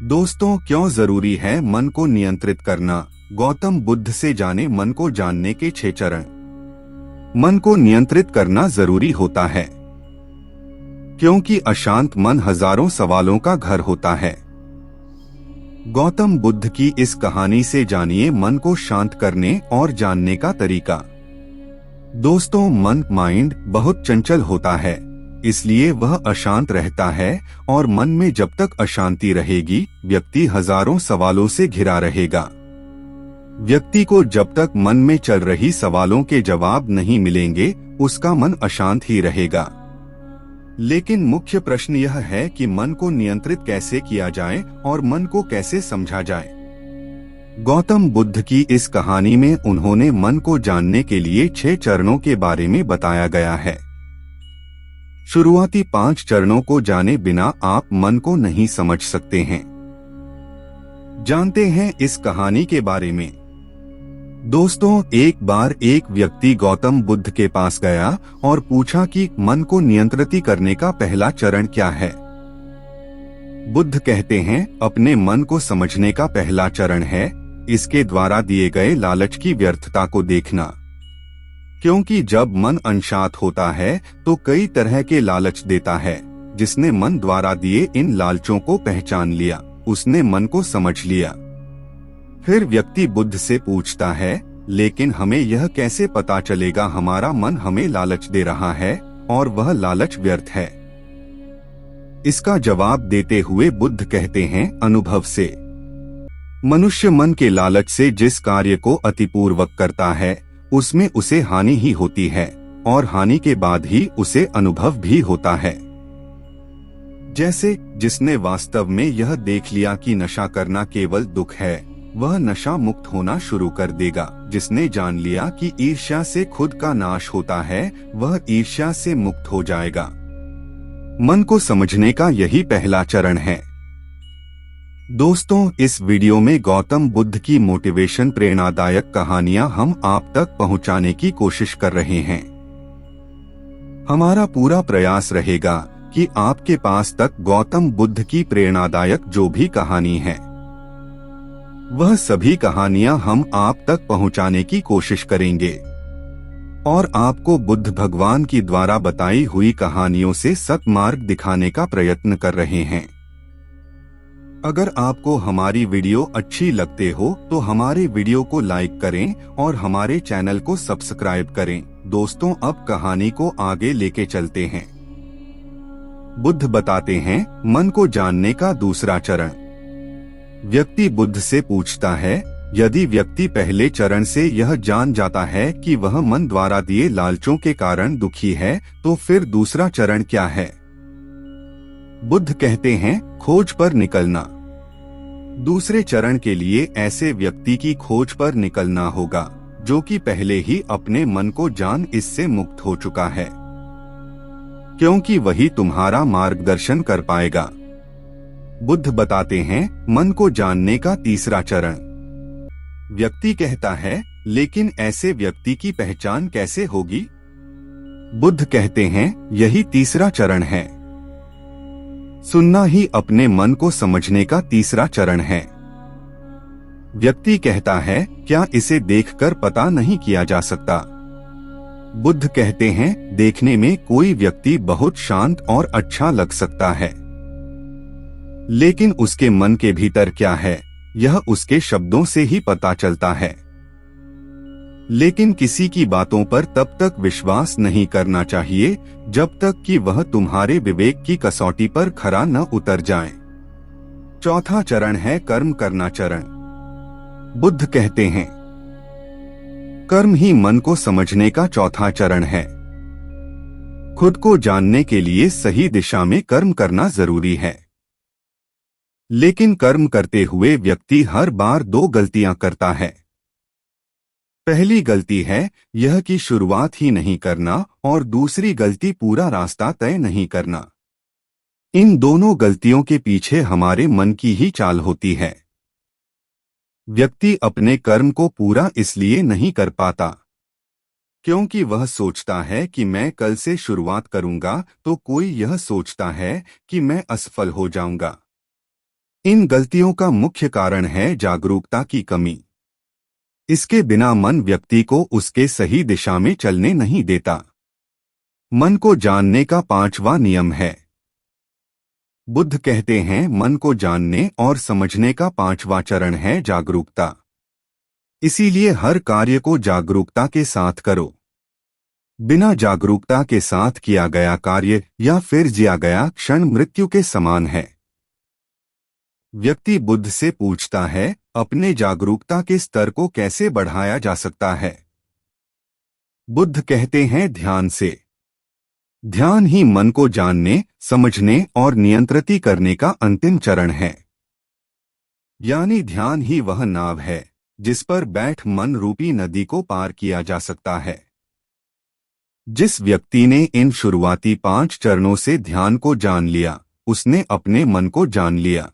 दोस्तों, क्यों जरूरी है मन को नियंत्रित करना? गौतम बुद्ध से जाने मन को जानने के 6 चरण। मन को नियंत्रित करना जरूरी होता है क्योंकि अशांत मन हजारों सवालों का घर होता है। गौतम बुद्ध की इस कहानी से जानिए मन को शांत करने और जानने का तरीका। दोस्तों, मन माइंड बहुत चंचल होता है, इसलिए वह अशांत रहता है और मन में जब तक अशांति रहेगी, व्यक्ति हजारों सवालों से घिरा रहेगा। व्यक्ति को जब तक मन में चल रही सवालों के जवाब नहीं मिलेंगे, उसका मन अशांत ही रहेगा। लेकिन मुख्य प्रश्न यह है कि मन को नियंत्रित कैसे किया जाए और मन को कैसे समझा जाए। गौतम बुद्ध की इस कहानी में उन्होंने मन को जानने के लिए 6 चरणों के बारे में बताया गया है। शुरुआती 5 चरणों को जाने बिना आप मन को नहीं समझ सकते हैं। जानते हैं इस कहानी के बारे में। दोस्तों, एक बार एक व्यक्ति गौतम बुद्ध के पास गया और पूछा कि मन को नियंत्रित करने का पहला चरण क्या है। बुद्ध कहते हैं, अपने मन को समझने का पहला चरण है इसके द्वारा दिए गए लालच की व्यर्थता को देखना। क्योंकि जब मन अनशांत होता है तो कई तरह के लालच देता है। जिसने मन द्वारा दिए इन लालचों को पहचान लिया, उसने मन को समझ लिया। फिर व्यक्ति बुद्ध से पूछता है, लेकिन हमें यह कैसे पता चलेगा हमारा मन हमें लालच दे रहा है और वह लालच व्यर्थ है? इसका जवाब देते हुए बुद्ध कहते हैं, अनुभव से। मनुष्य मन के लालच से जिस कार्य को अतिपूर्वक करता है उसमें उसे हानि ही होती है और हानि के बाद ही उसे अनुभव भी होता है। जैसे जिसने वास्तव में यह देख लिया कि नशा करना केवल दुख है, वह नशा मुक्त होना शुरू कर देगा। जिसने जान लिया कि ईर्ष्या से खुद का नाश होता है, वह ईर्ष्या से मुक्त हो जाएगा। मन को समझने का यही पहला चरण है। दोस्तों, इस वीडियो में गौतम बुद्ध की मोटिवेशन प्रेरणादायक कहानियां हम आप तक पहुंचाने की कोशिश कर रहे हैं। हमारा पूरा प्रयास रहेगा कि आपके पास तक गौतम बुद्ध की प्रेरणादायक जो भी कहानी है, वह सभी कहानियां हम आप तक पहुंचाने की कोशिश करेंगे और आपको बुद्ध भगवान की द्वारा बताई हुई कहानियों से सत्मार्ग दिखाने का प्रयत्न कर रहे हैं। अगर आपको हमारी वीडियो अच्छी लगते हो तो हमारे वीडियो को लाइक करें और हमारे चैनल को सब्सक्राइब करें। दोस्तों, अब कहानी को आगे लेके चलते हैं। बुद्ध बताते हैं, मन को जानने का दूसरा चरण। व्यक्ति बुद्ध से पूछता है, यदि व्यक्ति पहले चरण से यह जान जाता है कि वह मन द्वारा दिए लालचों के कारण दुखी है, तो फिर दूसरा चरण क्या है? बुद्ध कहते हैं, खोज पर निकलना। दूसरे चरण के लिए ऐसे व्यक्ति की खोज पर निकलना होगा जो कि पहले ही अपने मन को जान इससे मुक्त हो चुका है, क्योंकि वही तुम्हारा मार्गदर्शन कर पाएगा। बुद्ध बताते हैं, मन को जानने का तीसरा चरण। व्यक्ति कहता है, लेकिन ऐसे व्यक्ति की पहचान कैसे होगी? बुद्ध कहते हैं, यही तीसरा चरण है। सुनना ही अपने मन को समझने का तीसरा चरण है। व्यक्ति कहता है, क्या इसे देखकर पता नहीं किया जा सकता? बुद्ध कहते हैं, देखने में कोई व्यक्ति बहुत शांत और अच्छा लग सकता है, लेकिन उसके मन के भीतर क्या है, यह उसके शब्दों से ही पता चलता है। लेकिन किसी की बातों पर तब तक विश्वास नहीं करना चाहिए जब तक कि वह तुम्हारे विवेक की कसौटी पर खरा न उतर जाए। चौथा चरण है कर्म करना चरण। बुद्ध कहते हैं, कर्म ही मन को समझने का चौथा चरण है। खुद को जानने के लिए सही दिशा में कर्म करना जरूरी है, लेकिन कर्म करते हुए व्यक्ति हर बार 2 गलतियां करता है। पहली गलती है यह कि शुरुआत ही नहीं करना और दूसरी गलती पूरा रास्ता तय नहीं करना। इन दोनों गलतियों के पीछे हमारे मन की ही चाल होती है। व्यक्ति अपने कर्म को पूरा इसलिए नहीं कर पाता क्योंकि वह सोचता है कि मैं कल से शुरुआत करूंगा तो कोई यह सोचता है कि मैं असफल हो जाऊंगा। इन गलतियों का मुख्य कारण है जागरूकता की कमी। इसके बिना मन व्यक्ति को उसके सही दिशा में चलने नहीं देता। मन को जानने का 5वां नियम है। बुद्ध कहते हैं मन को जानने और समझने का 5वां चरण है जागरूकता। इसीलिए हर कार्य को जागरूकता के साथ करो। बिना जागरूकता के साथ किया गया कार्य या फिर जिया गया क्षण मृत्यु के समान है। व्यक्ति बुद्ध से पूछता है, अपने जागरूकता के स्तर को कैसे बढ़ाया जा सकता है? बुद्ध कहते हैं, ध्यान से। ध्यान ही मन को जानने, समझने और नियंत्रित करने का अंतिम चरण है। यानी ध्यान ही वह नाव है जिस पर बैठ मन रूपी नदी को पार किया जा सकता है। जिस व्यक्ति ने इन शुरुआती 5 चरणों से ध्यान को जान लिया, उसने अपने मन को जान लिया।